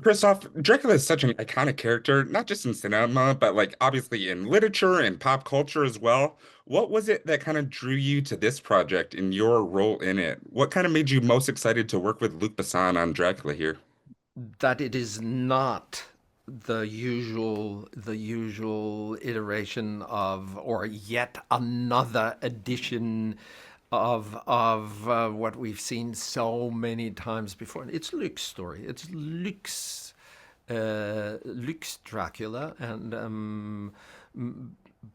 Christoph, Dracula is such an iconic character, not just in cinema, but like obviously in literature and pop culture as well. What was it that kind of drew you to this project and your role in it? What kind of made you most excited to work with Luc Besson on Dracula here? That it is not the usual iteration of or yet another edition of what we've seen so many times before. It's Luc's story. It's Luc's Dracula, and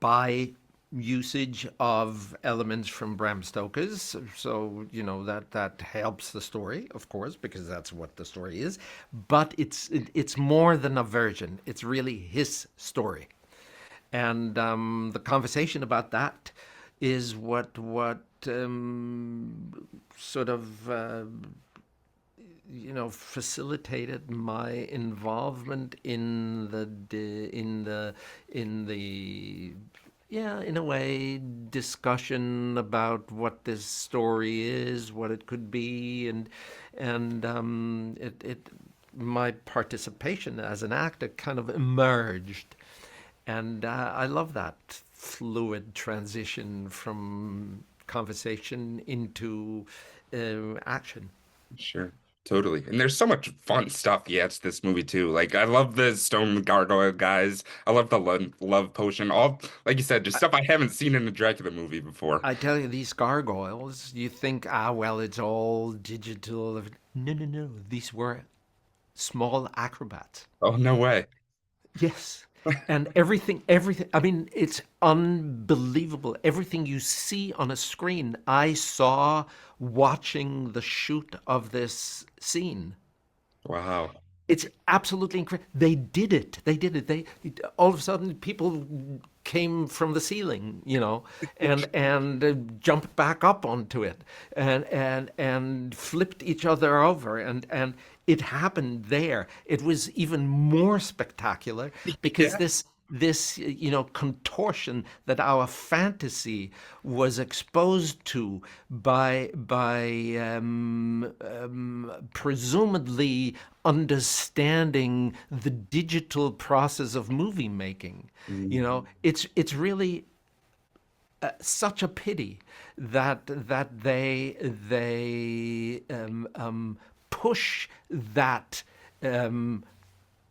by usage of elements from Bram Stoker's. So, that helps the story, of course, because that's what the story is. But it's more than a version. It's really his story. And the conversation about that is what sort of facilitated my involvement in the yeah, in a way, discussion about what this story is, what it could be, and it my participation as an actor kind of emerged, and I love that fluid transition from conversation into action. Sure. Totally. And there's so much fun stuff he adds to this movie too. Like I love the stone gargoyle guys. I love the love potion. All like you said, just stuff I haven't seen in a Dracula movie before. I tell you, these gargoyles, you think, well, it's all digital. No, no, no. These were small acrobats. Oh, no way. Yes. And everything, I mean, it's unbelievable. Everything you see on a screen, I saw watching the shoot of this scene. Wow. It's absolutely incredible. They did it. They did it. They all of a sudden people came from the ceiling, and jumped back up onto it, and flipped each other over, and it happened there. It was even more spectacular because Yeah. this contortion that our fantasy was exposed to by presumably understanding the digital process of movie making. Mhm. It's really such a pity that they push that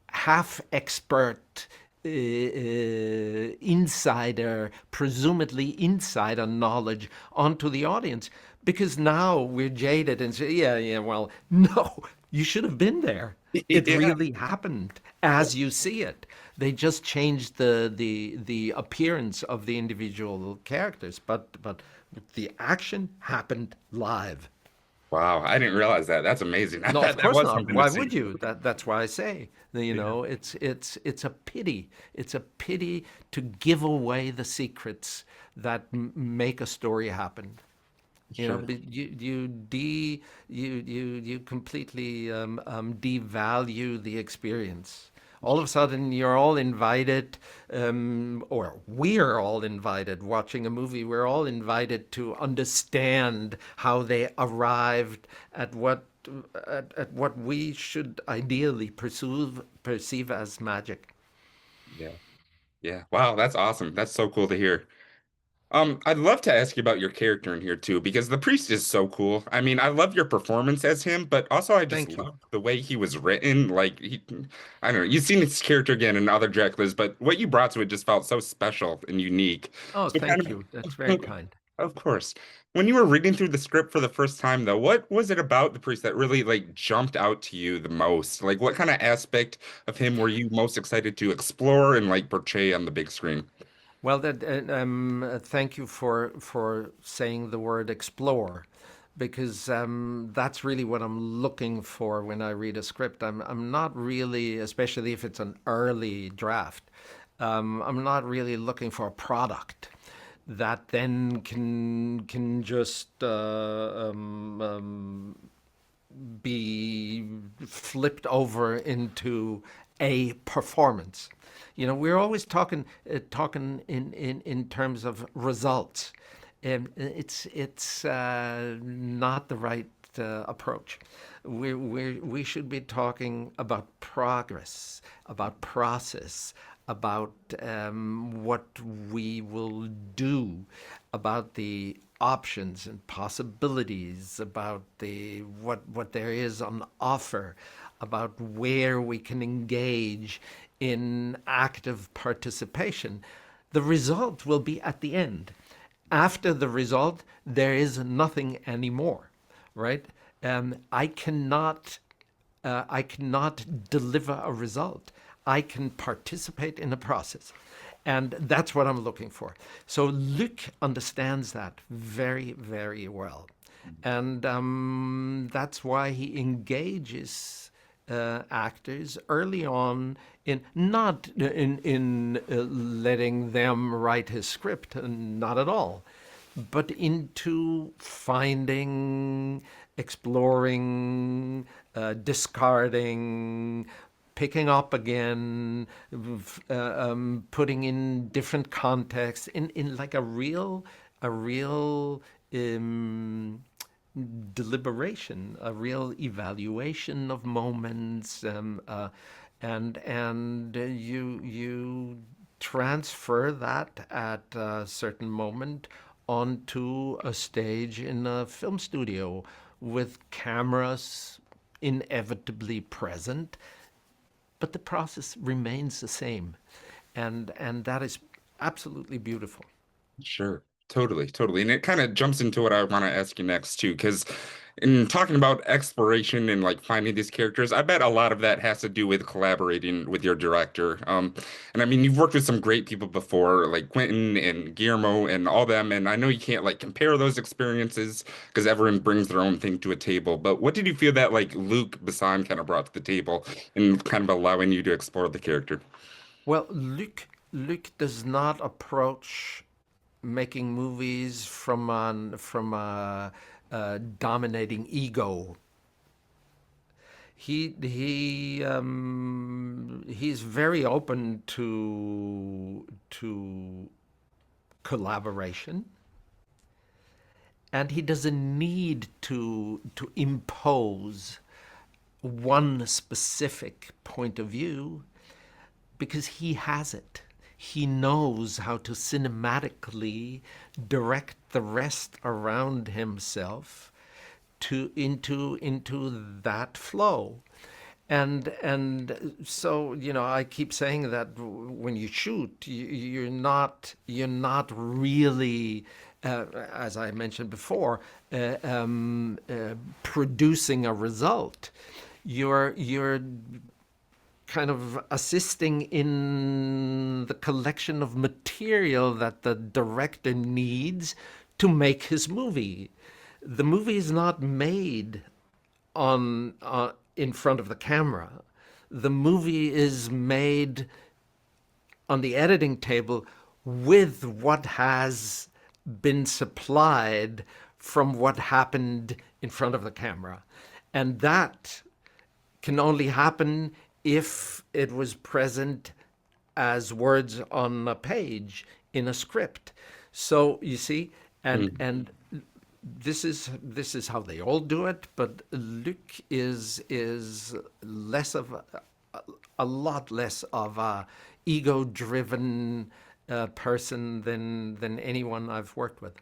half expert insider, presumably insider knowledge onto the audience, because now we're jaded and say, yeah, yeah, well, no, you should have been there. It Yeah. really happened as you see it. They just changed the appearance of the individual characters, but the action happened live. Wow. I didn't realize that. That's amazing. No, of That course was not. something to Why see. would you? That's why I say, Yeah. it's a pity. It's a pity to give away the secrets that make a story happen. Sure. But you completely devalue the experience. All of a sudden, you're all invited, or we're all invited. Watching a movie, we're all invited to understand how they arrived at what we should ideally perceive as magic. Yeah. Yeah. Wow. That's awesome. That's so cool to hear. I'd love to ask you about your character in here too, because the priest is so cool. I mean, I love your performance as him, but also I just Thank you. love the way he was written. I don't know, you've seen his character again in other Draculas, but what you brought to it just felt so special and unique. Oh, So thank kind you. That's very of, kind. of course, when you were reading through the script for the first time, though, what was it about the priest that really like jumped out to you the most? Like, what kind of aspect of him were you most excited to explore and like portray on the big screen? Well, thank you for saying the word explore, because that's really what I'm looking for when I read a script. I'm not really, especially if it's an early draft, I'm not really looking for a product that then can just be flipped over into a performance. We're always talking in terms of results, and it's not the right best approach. We should be talking about progress, about process, about what we will do, about the options and possibilities, about what there is on offer, about where we can engage in active participation. The result will be at the end. After the result, there is nothing anymore, right? I cannot deliver a result. I can participate in the process. And that's what I'm looking for. So Luc understands that very, very well. And that's why he engages actors early on in not in letting them write his script, not at all, but into finding, exploring, discarding, picking up again, putting in different contexts, in like a real deliberation, a real evaluation of moments, and you transfer that at a certain moment onto a stage in a film studio with cameras inevitably present, but the process remains the same, and that is absolutely beautiful. Sure. Totally, totally. And it kind of jumps into what I want to ask you next too, because in talking about exploration and like finding these characters, I bet a lot of that has to do with collaborating with your director. And I mean, you've worked with some great people before, like Quentin and Guillermo and all them, and I know you can't like compare those experiences because everyone brings their own thing to a table. But what did you feel that like Luc Besson kind of brought to the table in kind of allowing you to explore the character? Well, Luc does not approach making movies from a dominating ego. He's very open to collaboration, and he doesn't need to impose one specific point of view because he has it. He knows how to cinematically direct the rest around himself into that flow. And so I keep saying that when you shoot, you're not really, as I mentioned before, producing a result. You're kind of assisting in the collection of material that the director needs to make his movie. The movie is not made on in front of the camera. The movie is made on the editing table with what has been supplied from what happened in front of the camera. And that can only happen if it was present as words on a page in a script. So you see, and this is how they all do it. But Luc is less of a lot less of a ego-driven person than anyone I've worked with.